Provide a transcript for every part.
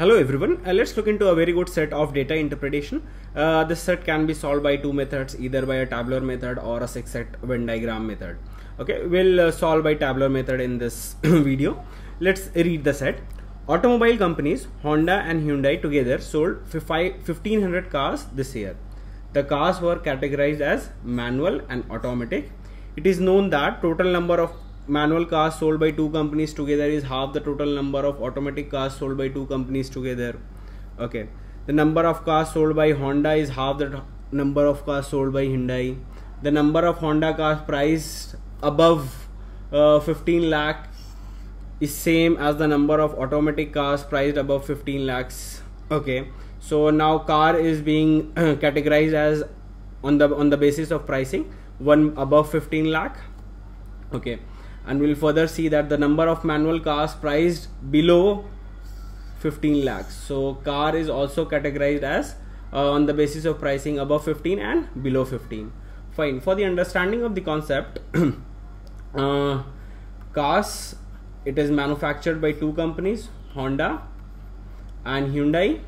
Hello everyone, let's look into a very good set of data interpretation. This set can be solved by two methods, either by a tabular method or a six-set Venn diagram method. Okay, we'll solve by tabular method in this video. Let's read the set. Automobile companies Honda and Hyundai together sold 1500 cars this year. The cars were categorized as manual and automatic. It is known that total number of manual cars sold by two companies together is half the total number of automatic cars sold by two companies together. Okay, the number of cars sold by Honda is half the number of cars sold by Hyundai. The number of Honda cars priced above 15 lakh is same as the number of automatic cars priced above 15 lakhs. Okay, so now car is being categorized as on the basis of pricing, one above 15 lakh. Okay, and we'll further see that the number of manual cars priced below 15 lakhs. So car is also categorized as on the basis of pricing above 15 and below 15. Fine. For the understanding of the concept, cars, it is manufactured by two companies, Honda and Hyundai.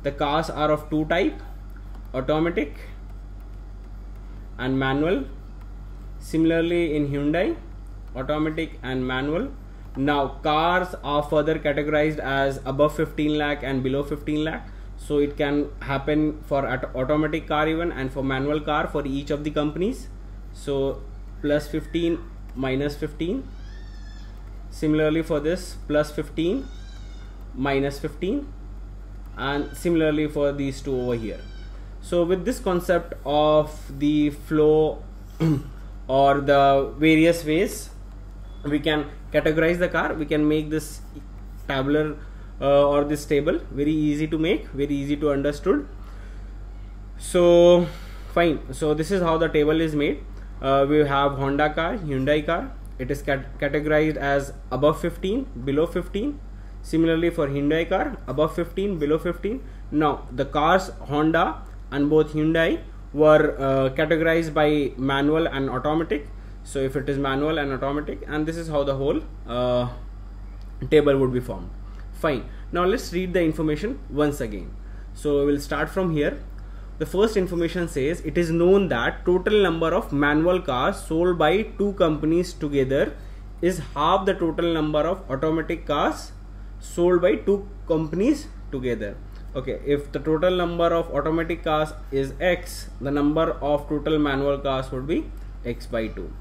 The cars are of two types, automatic and manual. Similarly in Hyundai, automatic and manual. Now cars are further categorized as above 15 lakh and below 15 lakh. So it can happen for automatic car even and for manual car for each of the companies. So plus 15 minus 15. Similarly for this, plus 15 minus 15, and similarly for these two over here. So with this concept of the flow or the various ways we can categorize the car, we can make this tabular or this table very easy to make, very easy to understood. So fine, so this is how the table is made. We have Honda car, Hyundai car. It is categorized as above 15, below 15. Similarly for Hyundai car, above 15, below 15. Now the cars Honda and both Hyundai were categorized by manual and automatic. So if it is manual and automatic, and this is how the whole table would be formed. Fine. Now let's read the information once again. So we'll start from here. The first information says it is known that total number of manual cars sold by two companies together is half the total number of automatic cars sold by two companies together. Okay, if the total number of automatic cars is X, the number of total manual cars would be X by 2.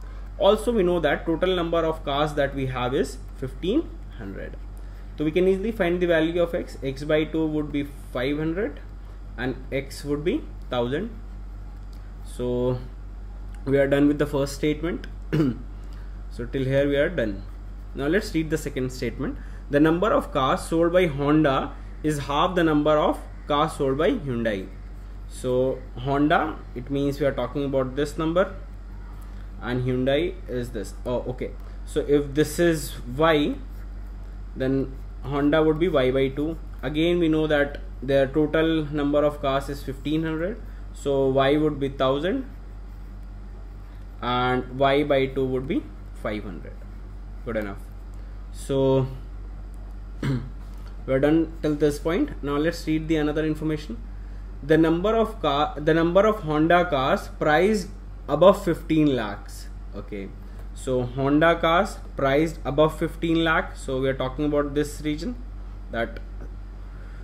Also we know that total number of cars that we have is 1500. So we can easily find the value of X. X by 2 would be 500 and X would be 1000. So we are done with the first statement. So till here we are done. Now let's read the second statement. The number of cars sold by Honda is half the number of cars sold by Hyundai. So Honda, it means we are talking about this number, and Hyundai is this. Oh, okay. So if this is Y, then Honda would be Y by 2. Again we know that their total number of cars is 1500. So Y would be 1000 and Y by 2 would be 500. Good enough. So we are done till this point. Now let's read the another information. The number of Honda cars priced above 15 lakhs. Okay, so Honda cars priced above 15 lakh. So we are talking about this region. That,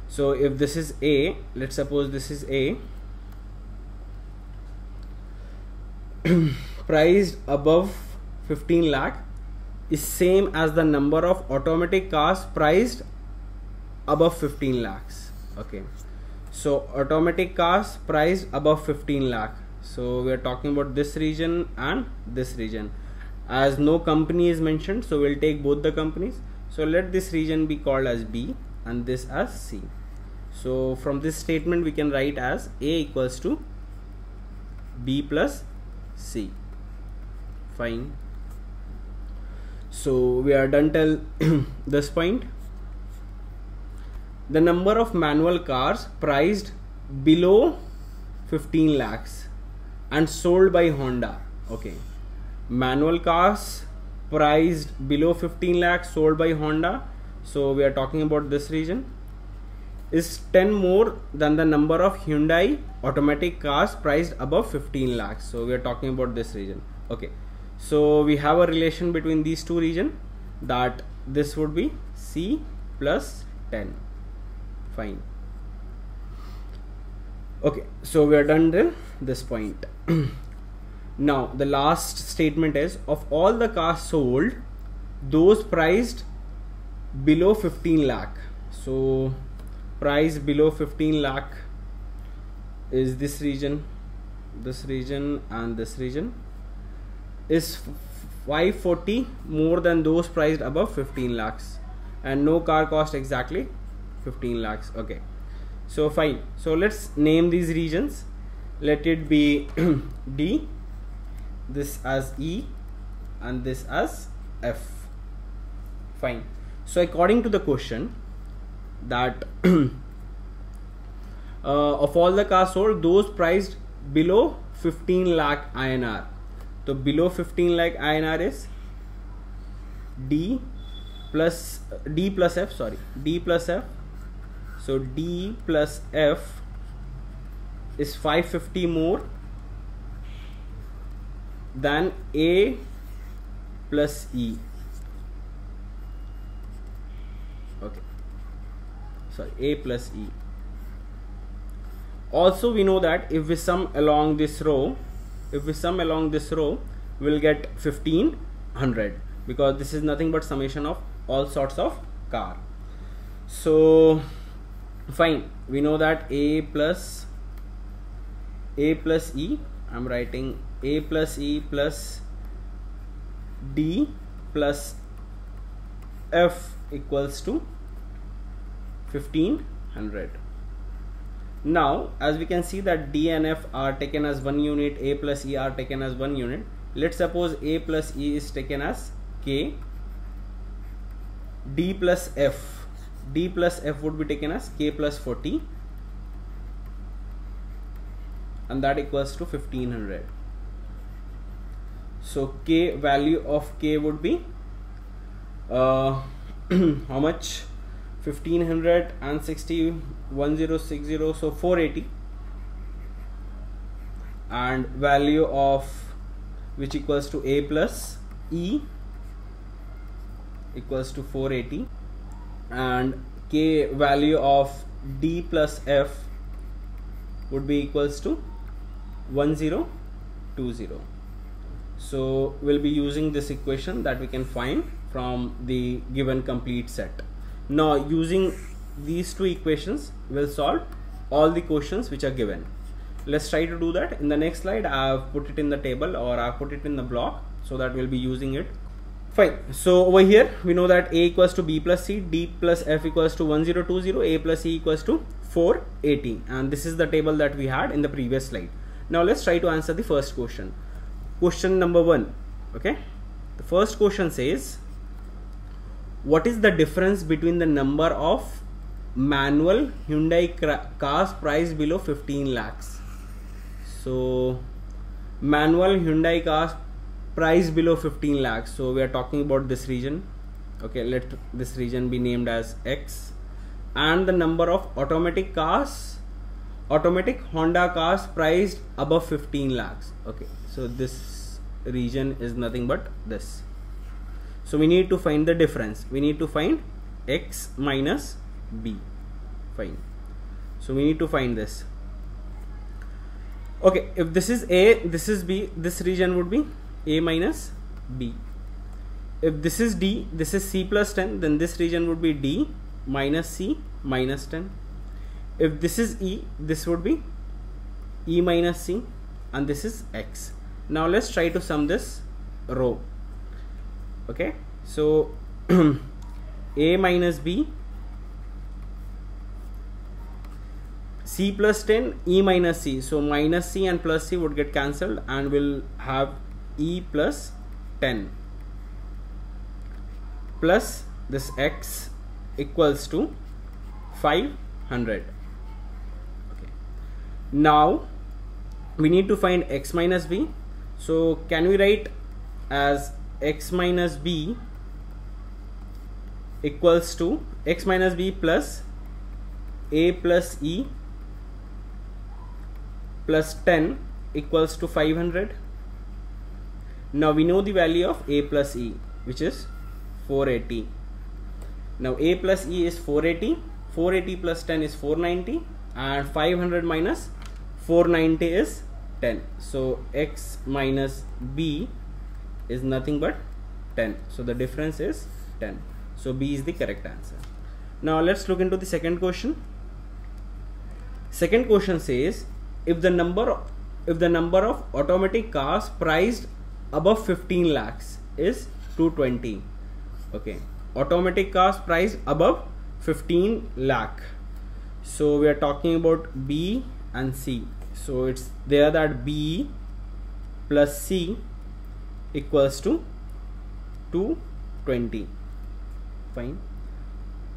so if this is A, let's suppose this is A, priced above 15 lakh is same as the number of automatic cars priced above 15 lakhs. Okay, so automatic cars priced above 15 lakh. So we are talking about this region and this region. As no company is mentioned, so we'll take both the companies. So let this region be called as B and this as C. So from this statement we can write as A equals to B plus C. Fine. So we are done till this point. The number of manual cars priced below 15 lakhs and sold by Honda. Okay, manual cars priced below 15 lakhs sold by Honda. So we are talking about this region. is 10 more than the number of Hyundai automatic cars priced above 15 lakhs. So we are talking about this region. Okay, so we have a relation between these two regions, that this would be C plus 10. Fine. Okay, so we are done till this point. Now the last statement is, of all the cars sold, those priced below 15 lakh. So price below 15 lakh is this region, and this region is 540 more than those priced above 15 lakhs, and no car cost exactly 15 lakhs. Okay, so fine. So let's name these regions. Let it be D, this as E, and this as F. Fine. So according to the question, that of all the cars sold, those priced below 15 lakh INR. So below 15 lakh INR is D plus F. Sorry, D plus F. So D plus F is 550 more than A plus E. Okay, sorry, A plus E. Also we know that if we sum along this row, we'll get 1500, because this is nothing but summation of all sorts of car. So fine, we know that A plus E, I'm writing A plus E plus D plus F equals to 1500. Now as we can see that D and F are taken as 1 unit, A plus E are taken as 1 unit. Let's suppose A plus E is taken as K, D plus F would be taken as K plus 40, and that equals to 1500. So K, value of K would be how much? 1500 and 60, 1060, so 480, and value of which equals to A plus E equals to 480, and K, value of D plus F would be equals to 1020. So we'll be using this equation that we can find from the given complete set. Now using these two equations, we'll solve all the questions which are given. Let's try to do that. In the next slide, I've put it in the table, or I've put it in the block, so that we'll be using it. Fine. So over here we know that A equals to B plus C, D plus F equals to 1020, A plus E equals to 480, and this is the table that we had in the previous slide. Now let's try to answer the first question. Question number 1. Okay, the first question says, what is the difference between the number of manual Hyundai cars priced below 15 lakhs? So manual Hyundai cars priced below 15 lakhs. So we are talking about this region. Okay, let this region be named as X. And the number of automatic Honda cars priced above 15 lakhs. Okay, so this region is nothing but this. So we need to find the difference. We need to find X minus B. Fine. So we need to find this. Okay, if this is A, this is B, this region would be A minus B. If this is D, this is C plus 10, then this region would be D minus C minus 10. If this is E, this would be E minus C, and this is X. Now let's try to sum this row. Okay, so A minus B, C plus 10, E minus C. So minus C and plus C would get cancelled, and we'll have E plus 10 plus this X equals to 500. Okay, now we need to find X minus B. So can we write as X minus B equals to X minus B plus A plus E plus 10 equals to 500. Now we know the value of A plus E, which is 480. Now A plus E is 480. 480 plus 10 is 490, and 500 minus 490 is 10. So X minus B is nothing but 10. So the difference is 10. So B is the correct answer. Now let's look into the second question. Second question says, if the number of automatic cars priced above 15 lakhs is 220. Okay, automatic cars priced above 15 lakh. So we are talking about B and C. So it's there that B plus C equals to 220. Fine.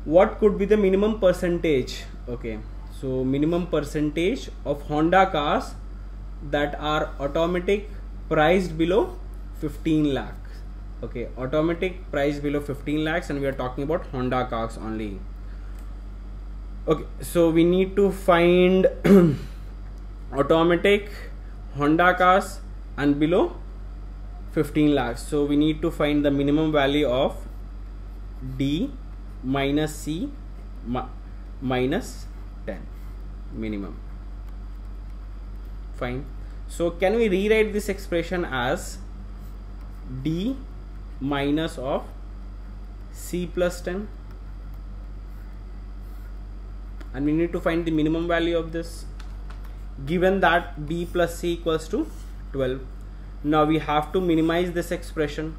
What could be the minimum percentage? Okay, so minimum percentage of Honda cars that are automatic priced below 15 lakhs. Okay, automatic price below 15 lakhs, and we are talking about Honda cars only. Okay, so we need to find automatic Honda cars and below 15 lakhs. So we need to find the minimum value of D minus C minus 10 minimum. Fine. So can we rewrite this expression as D minus of C plus 10? And we need to find the minimum value of this, given that B plus C equals to 12. Now we have to minimize this expression.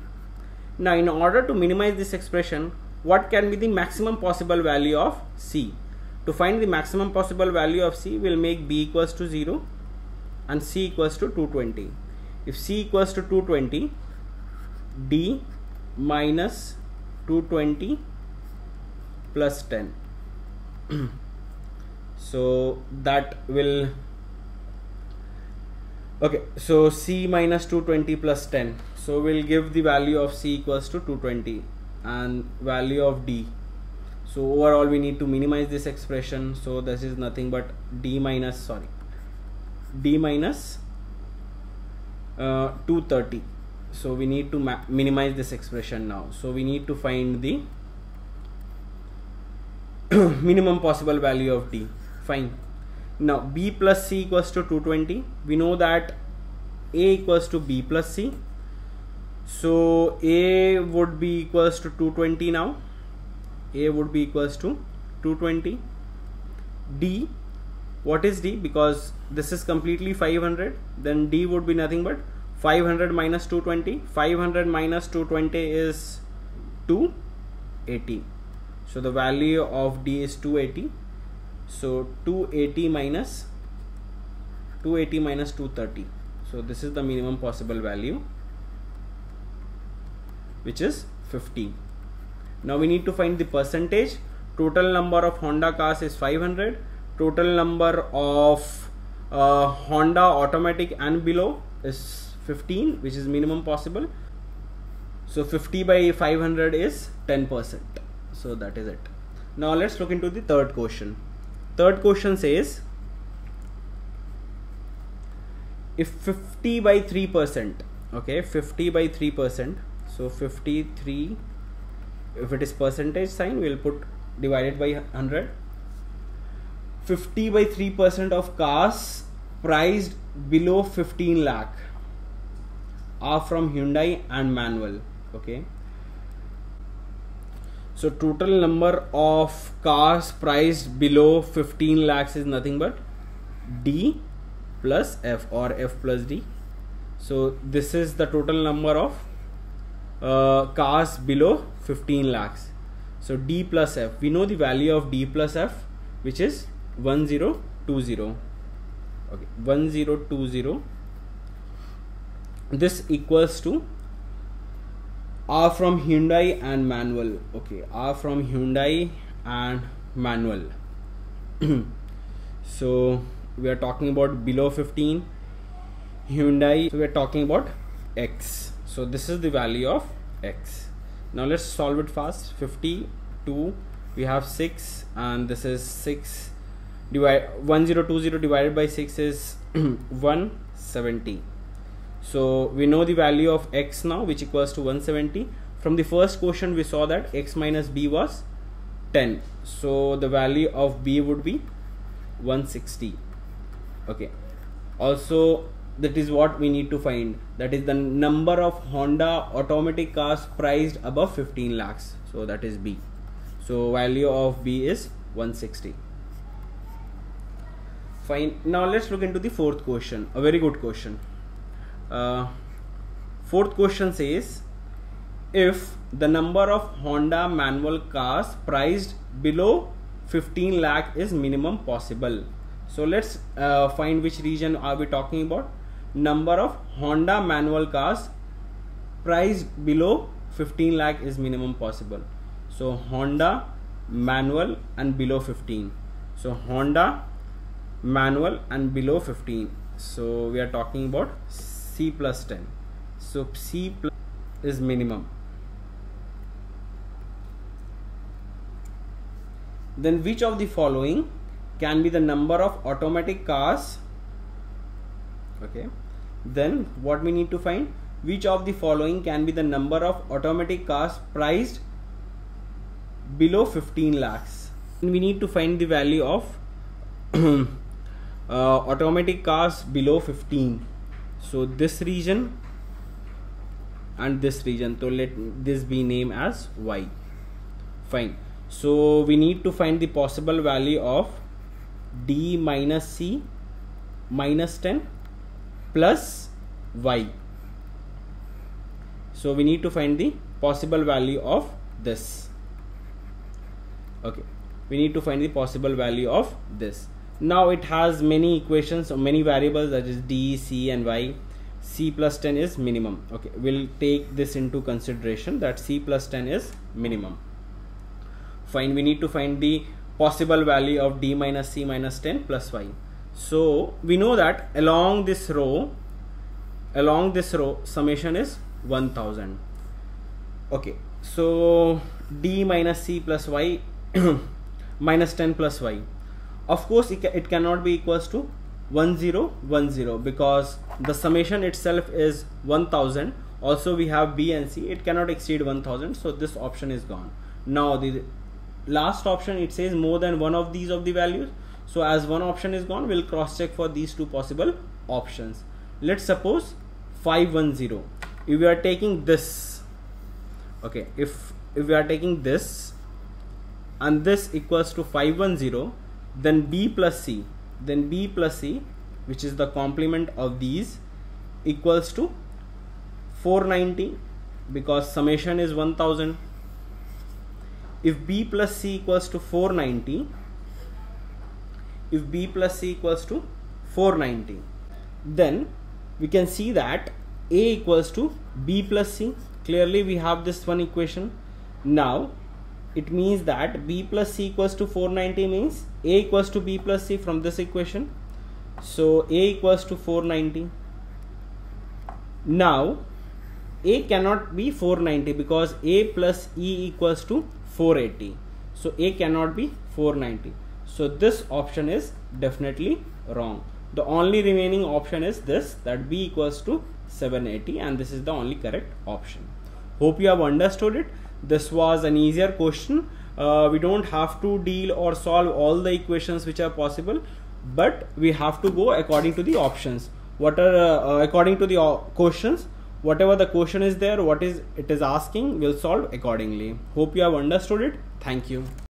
Now in order to minimize this expression, what can be the maximum possible value of C? To find the maximum possible value of C, we'll make B equals to 0 and C equals to 220. If C equals to 220, D minus 220 plus 10. So that will, okay, so C minus 220 plus 10. So we'll give the value of C equals to 220 and value of D. So overall we need to minimize this expression. So this is nothing but D minus 230. So we need to minimize this expression now. So we need to find the minimum possible value of D. Fine. Now B plus C equals to 220. We know that A equals to B plus C. So A would be equals to 220 now. A would be equals to 220. D, what is D? Because this is completely 500, then D would be nothing but 500 minus 220. 500 minus 220 is 280. So the value of D is 280. So 280 minus 230. So this is the minimum possible value, which is 15. Now we need to find the percentage. Total number of Honda cars is 500. Total number of Honda automatic and below is 15, which is minimum possible. So 50 by 500 is 10%. So that is it. Now let's look into the third question. Third question says, if 50 by 3%, okay, 50 by 3%, so 53, if it is percentage sign, we'll put divided by 100. 50 by 3% of cars priced below 15 lakh are from Hyundai and manual. Okay, so total number of cars priced below 15 lakhs is nothing but D plus F, or F plus D. So this is the total number of cars below 15 lakhs. So D plus F, we know the value of D plus F, which is 1020. Okay, 1020. This equals to R from Hyundai and manual. Okay, R from Hyundai and manual. So we are talking about below 15 Hyundai. So we are talking about X. So this is the value of X. Now let's solve it fast. 52, we have 6, and this is 6 1020 divided by 6 is 170. So we know the value of x now, which equals to 170. From the first question we saw that x minus b was 10, so the value of b would be 160. Okay, also that is what we need to find, that is the number of Honda automatic cars priced above 15 lakhs, so that is b. So value of b is 160. Fine. Now let's look into the fourth question, a very good question. Fourth question says, if the number of Honda manual cars priced below 15 lakh is minimum possible. So let's find which region are we talking about. Number of Honda manual cars priced below 15 lakh is minimum possible. So Honda manual and below 15. So Honda manual and below 15. So we are talking about C plus 10. So C plus is minimum. Then which of the following can be the number of automatic cars? Okay, then what we need to find, which of the following can be the number of automatic cars priced below 15 lakhs. And we need to find the value of automatic cars below 15. So this region and this region, so let this be named as Y. Fine. So we need to find the possible value of D minus C minus 10 plus Y. So we need to find the possible value of this. Okay, we need to find the possible value of this. Now it has many equations or many variables, that is D, C and Y. C plus 10 is minimum. Okay, we'll take this into consideration, that C plus 10 is minimum. Fine, we need to find the possible value of D minus C minus 10 plus Y. So we know that along this row summation is 1000. Okay, so D minus C plus Y minus 10 plus Y. Of course it cannot be equals to 1010 because the summation itself is 1000. Also we have B and C, it cannot exceed 1000, so this option is gone. Now the last option, it says more than one of these of the values. So as one option is gone, we'll cross check for these two possible options. Let's suppose 510. If we are taking this, okay, if we are taking this and this equals to 510, then B plus C, which is the complement of these, equals to 490 because summation is 1000. If B plus C equals to 490, then we can see that A equals to B plus C. Clearly we have this one equation. Now it means that B plus C equals to 490 means A equals to B plus C from this equation. So A equals to 490. Now A cannot be 490 because A plus E equals to 480. So A cannot be 490. So this option is definitely wrong. The only remaining option is this, that B equals to 780, and this is the only correct option. Hope you have understood it. This was an easier question. We don't have to deal or solve all the equations which are possible, but we have to go according to the options. What are according to the questions, whatever the question is there, what is it is asking, we'll solve accordingly. Hope you have understood it. Thank you.